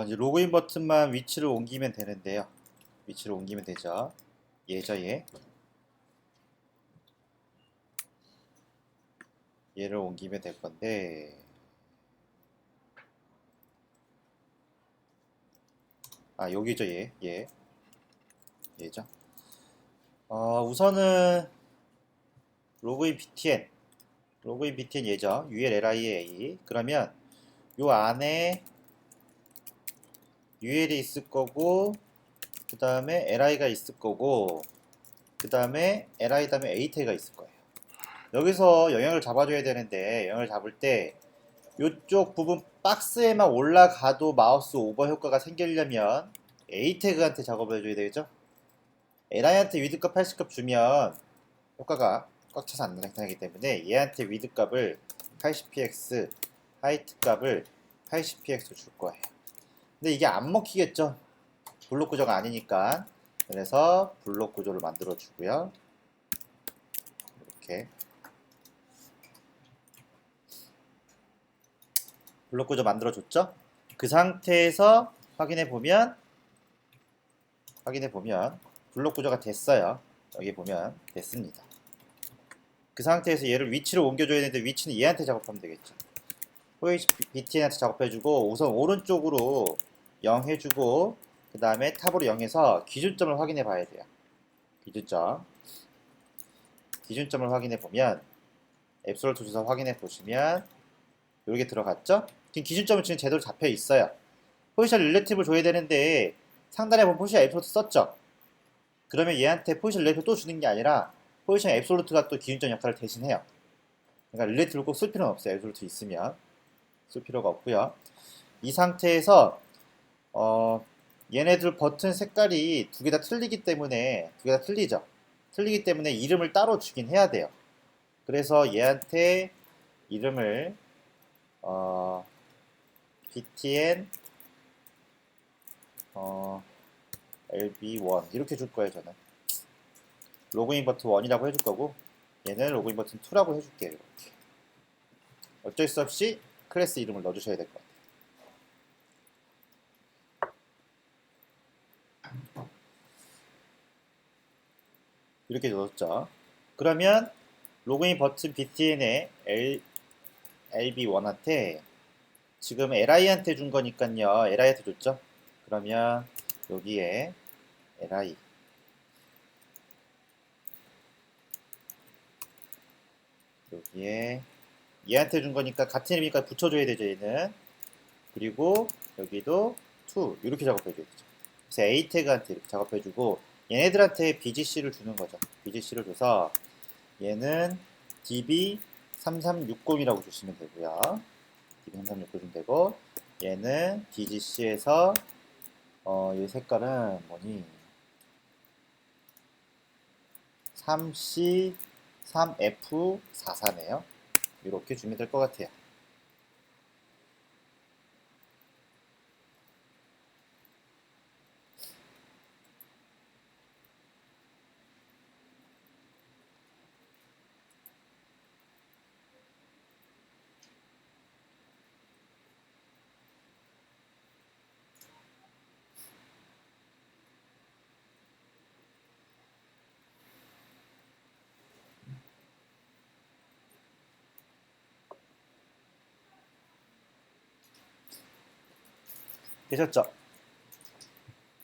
이제 로그인 버튼만 위치를 옮기면 되는데요. 위치를 옮기면 되죠. 얘죠, 얘. 얘를 옮기면 될 건데, 여기죠, 얘죠. 우선은 로그인 btn, 로그인 btn 얘죠. ulria. 그러면 요 안에 ul이 있을 거고, 그 다음에 li가 있을 거고, 그 다음에 li 다음에 a 태그가 있을 거예요. 여기서 영역을 잡아줘야 되는데, 영역을 잡을 때 이쪽 부분 박스에만 올라가도 마우스 오버 효과가 생기려면 A 태그한테 작업을 해줘야 되겠죠? li한테 위드값 80값 주면 효과가 꽉 차서 안 나타나기 때문에 얘한테 위드값을 80px, 하이트 값을 80px 줄 거예요. 근데 이게 안 먹히겠죠? 블록 구조가 아니니까. 그래서 블록 구조를 만들어 주고요. 이렇게 블록 구조 만들어 줬죠? 그 상태에서 확인해 보면 블록 구조가 됐어요. 여기 보면 됐습니다. 그 상태에서 얘를 위치를 옮겨줘야 되는데 위치는 얘한테 작업하면 되겠죠. 호이시 btn한테 작업해주고 우선 오른쪽으로 0 해주고 그 다음에 탑으로 0해서 기준점을 확인해 봐야 돼요. 기준점을 확인해 보면 앱솔루트 주소 확인해 보시면 이렇게 들어갔죠? 지금 기준점은 지금 제대로 잡혀 있어요. 포지션 릴레티브를 줘야 되는데 상단에 보면 포지션 앱솔루트 썼죠? 그러면 얘한테 포지션 릴레티브 또 주는 게 아니라 포지션 앱솔루트가 또 기준점 역할을 대신해요. 그러니까 릴레티브를 꼭 쓸 필요는 없어요. 앱솔루트 있으면 쓸 필요가 없고요. 이 상태에서 얘네들 버튼 색깔이 두 개 다 틀리기 때문에 두 개 다 틀리죠. 틀리기 때문에 이름을 따로 주긴 해야 돼요. 그래서 얘한테 이름을 btn lb1 이렇게 줄 거예요. 저는 로그인 버튼 1이라고 해줄 거고 얘는 로그인 버튼 2라고 해줄게요. 이렇게 어쩔 수 없이 클래스 이름을 넣어주셔야 될 것 같아요. 이렇게 넣었죠. 그러면 로그인 버튼 btn의 lb1한테 지금 li한테 준 거니까요. li한테 줬죠. 그러면 여기에 li 여기에 얘한테 준 거니까 같은 이름이니까 붙여줘야 되죠. 얘는 그리고 여기도 to 이렇게 작업해줘야 되죠. 그래서 a 태그한테 이렇게 작업해주고 얘네들한테 bgc를 주는 거죠. bgc를 줘서 얘는 db3360이라고 주시면 되고요. db3360 주면 되고 얘는 dgc에서 이 색깔은 뭐니 3C 3F44네요. 이렇게 주면 될 것 같아요. 되셨죠?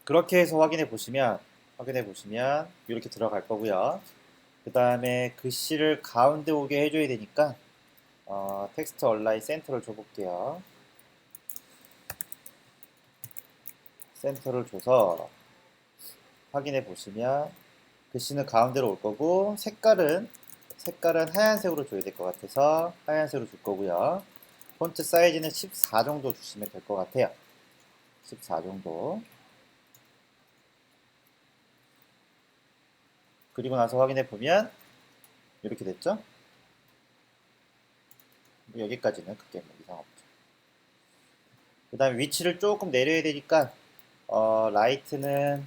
그렇게 해서 확인해 보시면 이렇게 들어갈 거고요. 그 다음에 글씨를 가운데 오게 해줘야 되니까 텍스트 얼라인 센터를 줘볼게요. 센터를 줘서 확인해 보시면 글씨는 가운데로 올 거고 색깔은 하얀색으로 줘야 될 것 같아서 하얀색으로 줄 거고요. 폰트 사이즈는 14 정도 주시면 될 것 같아요. 14 정도. 그리고 나서 확인해 보면 이렇게 됐죠? 여기까지는 크게 뭐 이상 없죠. 그 다음에 위치를 조금 내려야 되니까 라이트는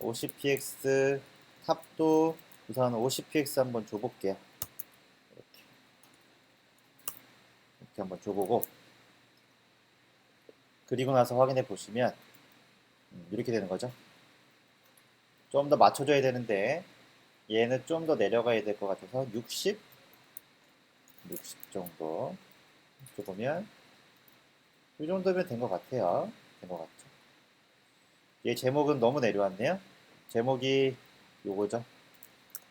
50px, 탑도 우선 50px 한번 줘볼게요. 이렇게 한번 줘보고 그리고 나서 확인해 보시면 이렇게 되는 거죠. 좀 더 맞춰줘야 되는데 얘는 좀 더 내려가야 될 것 같아서 60 정도 이렇게 보면 이 정도면 된 것 같아요. 된 것 같죠. 얘 제목은 너무 내려왔네요. 제목이 요거죠.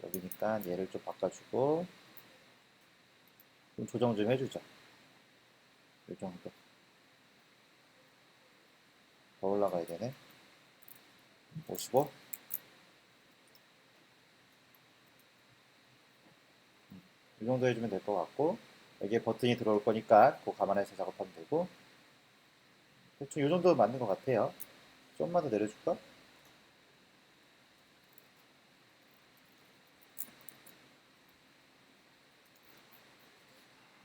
여기니까 얘를 좀 바꿔주고 좀 조정 좀 해주죠. 이 정도 더 올라가야 되네. 55 이 정도 해주면 될 것 같고 여기에 버튼이 들어올 거니까 그거 감안해서 작업하면 되고 대충 이 정도 맞는 것 같아요. 좀만 더 내려줄까?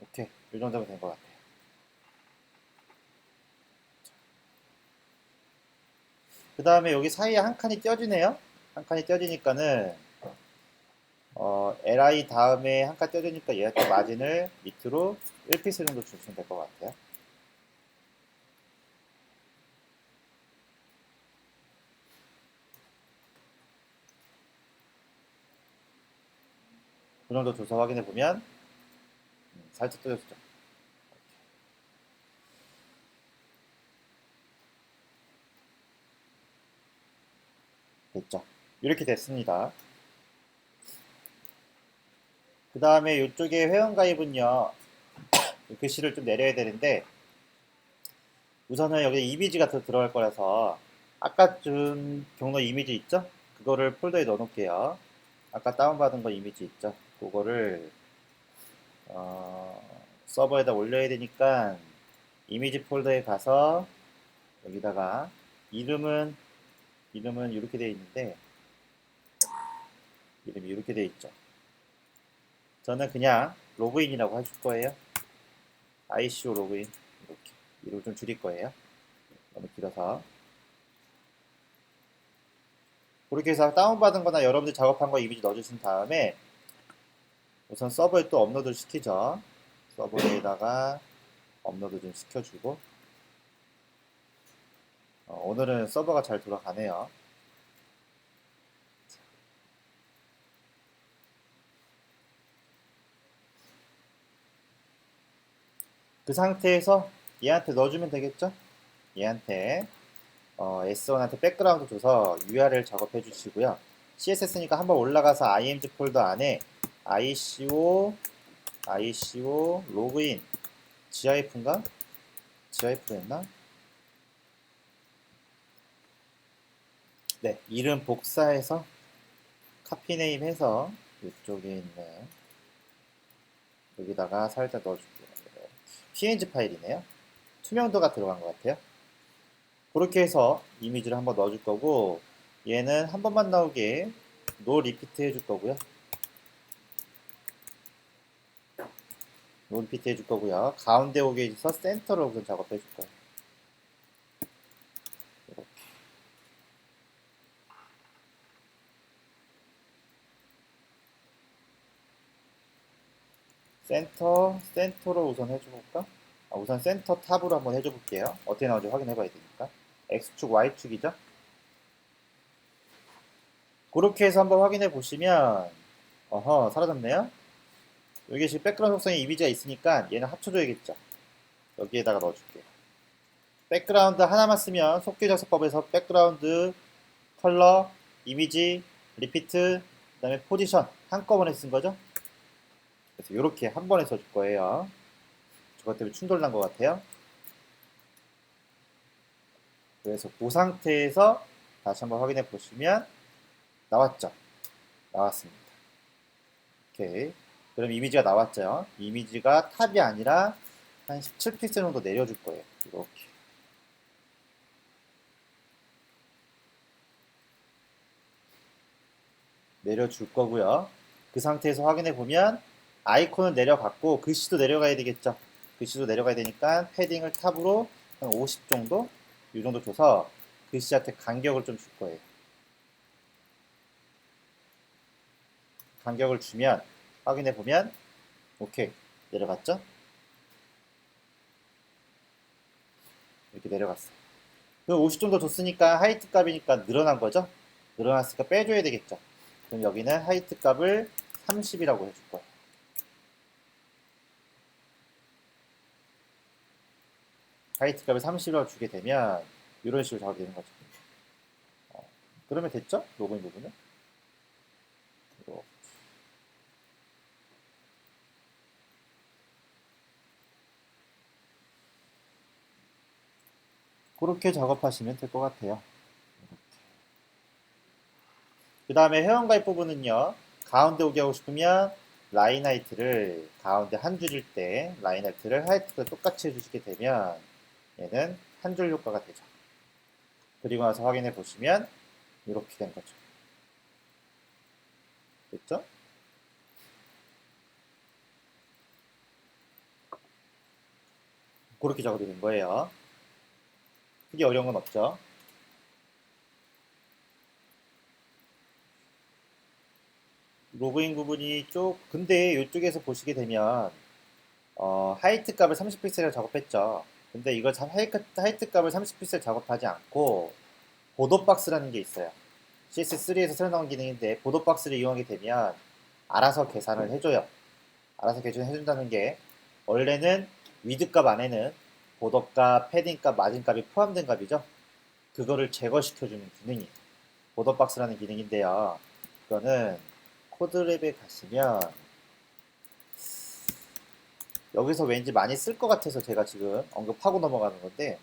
오케이 이 정도면 된 것 같아요. 그 다음에 여기 사이에 한 칸이 떼어지네요. 한 칸이 떼어지니까는 li 다음에 한 칸 떼어지니까 얘한테 마진을 밑으로 1피스 정도 주시면 될 것 같아요. 그 정도 줘서 확인해 보면 살짝 떼어졌죠. 됐죠. 이렇게 됐습니다. 그 다음에 이쪽에 회원가입은요 글씨를 좀 내려야 되는데 우선은 여기 이미지가 더 들어갈 거라서 아까 준 경로 이미지 있죠? 그거를 폴더에 넣어 놓을게요. 아까 다운받은 거 이미지 있죠? 그거를 서버에다 올려야 되니까 이미지 폴더에 가서 여기다가 이름은 이렇게 되어 있는데 이름이 이렇게 되어 있죠. 저는 그냥 로그인이라고 해줄 거예요. ICO 로그인 이렇게 이름 좀 줄일 거예요. 너무 길어서 그렇게 해서 다운받은 거나 여러분들 작업한 거 이미지 넣어주신 다음에 우선 서버에 또 업로드를 시키죠. 서버에다가 업로드 좀 시켜주고 오늘은 서버가 잘 돌아가네요. 그 상태에서 얘한테 넣어주면 되겠죠? 얘한테 S1한테 백그라운드 줘서 URL 작업해 주시고요. CSS니까 한번 올라가서 IMG 폴더 안에 ICO 로그인 GIF인가? GIF였나? 네, 이름 복사해서 카피 네임 해서 이쪽에 있는 여기다가 살짝 넣어줄게요. PNG 파일이네요. 투명도가 들어간 것 같아요. 그렇게 해서 이미지를 한번 넣어줄 거고 얘는 한 번만 나오게 노 리피트 해줄 거고요. 노 리피트 해줄 거고요. 가운데 오게 해서 센터로 우선 작업해 줄 거예요. 이렇게. 센터로 우선 해줘볼까? 우선 센터 탑으로 한번 해줘볼게요. 어떻게 나오는지 확인해봐야 되니까. X축, Y축이죠? 그렇게 해서 한번 확인해 보시면 어허 사라졌네요. 여기 지금 백그라운드 속성에 이미지가 있으니까 얘는 합쳐줘야겠죠. 여기에다가 넣어줄게요. 백그라운드 하나만 쓰면 속기 작성법에서 백그라운드, 컬러, 이미지, 리피트, 그 다음에 포지션 한꺼번에 쓴 거죠. 그래서 이렇게 한 번에 써줄 거예요. 저것 때문에 충돌 난 것 같아요. 그래서 그 상태에서 다시 한번 확인해 보시면 나왔죠. 나왔습니다. 오케이. 그럼 이미지가 나왔죠. 이미지가 탑이 아니라 한 17픽셀 정도 내려줄 거예요. 이렇게. 내려줄 거고요. 그 상태에서 확인해 보면 아이콘은 내려갔고 글씨도 내려가야 되겠죠. 글씨도 내려가야 되니까 패딩을 탑으로 한 50 정도? 이 정도 줘서 글씨한테 간격을 좀 줄 거예요. 간격을 주면 확인해 보면 오케이 내려갔죠? 이렇게 내려갔어요. 그럼 50 정도 줬으니까 하이트 값이니까 늘어난 거죠? 늘어났으니까 빼줘야 되겠죠. 그럼 여기는 하이트 값을 30이라고 해줄 거예요. 하이트 값을 30이라고 주게 되면 이런 식으로 작업이 되는 거죠. 그러면 됐죠? 로그인 부분은? 이렇게. 그렇게 작업하시면 될 것 같아요. 그 다음에 회원가입 부분은요. 가운데 오게 하고 싶으면 라인 하이트를 가운데 한 줄일 때 라인 하이트를 하이트도 똑같이 해주시게 되면 얘는 한 줄 효과가 되죠. 그리고 나서 확인해 보시면 이렇게 된 거죠. 됐죠? 그렇게 작업이 된 거예요. 크게 어려운 건 없죠. 로그인 부분이 근데 이쪽에서 보시게 되면 하이트 값을 30픽셀을 작업했죠. 근데 이걸 하이트 값을 30픽셀 작업하지 않고 보도박스라는 게 있어요. CS3에서 새로 나온 기능인데 보도박스를 이용하게 되면 알아서 계산을 해줘요. 알아서 계산해준다는 게 원래는 위드값 안에는 보도값, 패딩값, 마진값이 포함된 값이죠. 그거를 제거시켜주는 기능이에요. 보도박스라는 기능인데요. 이거는 코드랩에 가시면 여기서 왠지 많이 쓸 것 같아서 제가 지금 언급하고 넘어가는 건데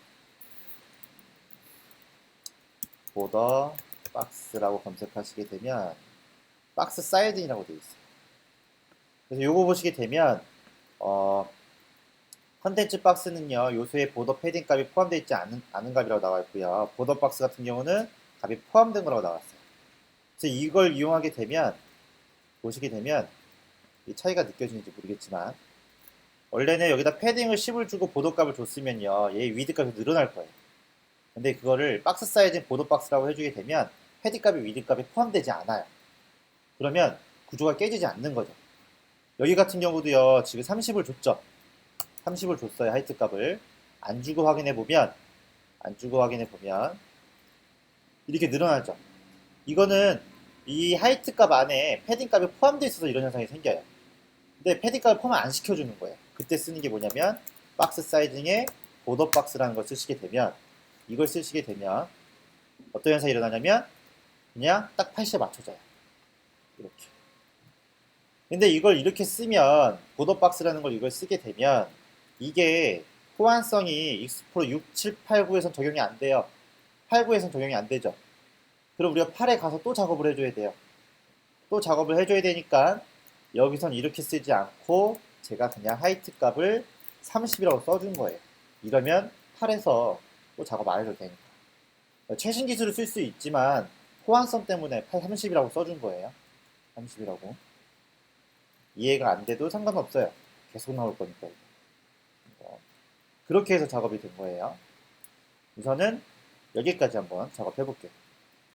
보더 박스라고 검색하시게 되면 박스 사이즈이라고 되어 있어요. 그래서 요거 보시게 되면 컨텐츠 박스는요 요소의 보더 패딩 값이 포함되어 있지 않은 값이라고 나와 있고요. 보더 박스 같은 경우는 값이 포함된 거라고 나왔어요. 그래서 이걸 이용하게 되면 보시게 되면 이 차이가 느껴지는지 모르겠지만 원래는 여기다 패딩을 10을 주고 보도값을 줬으면요 얘 위드값이 늘어날 거예요. 근데 그거를 박스 사이즈인 보도박스라고 해주게 되면 패딩값이 위드값이 포함되지 않아요. 그러면 구조가 깨지지 않는 거죠. 여기 같은 경우도요 지금 30을 줬죠. 30을 줬어요 하이트 값을. 안 주고 확인해 보면 이렇게 늘어나죠. 이거는 이 하이트 값 안에 패딩 값이 포함되어 있어서 이런 현상이 생겨요. 근데 패딩 값을 포함 안 시켜주는 거예요. 그때 쓰는 게 뭐냐면 박스 사이징에 보더 박스라는 걸 쓰시게 되면 이걸 쓰시게 되면 어떤 현상이 일어나냐면 그냥 딱 80에 맞춰져요. 이렇게. 근데 이걸 이렇게 쓰면 보더 박스라는 걸 이걸 쓰게 되면 이게 호환성이 익스플로 6, 7, 8, 9에선 적용이 안 돼요. 8, 9에선 적용이 안 되죠. 그럼 우리가 8에 가서 또 작업을 해줘야 돼요. 또 작업을 해줘야 되니까 여기선 이렇게 쓰지 않고 제가 그냥 하이트 값을 30이라고 써준 거예요. 이러면 8에서 또 작업 안 해도 되니까. 최신 기술을 쓸 수 있지만 호환성 때문에 30이라고 써준 거예요. 30이라고. 이해가 안 돼도 상관없어요. 계속 나올 거니까. 그렇게 해서 작업이 된 거예요. 우선은 여기까지 한번 작업해 볼게요.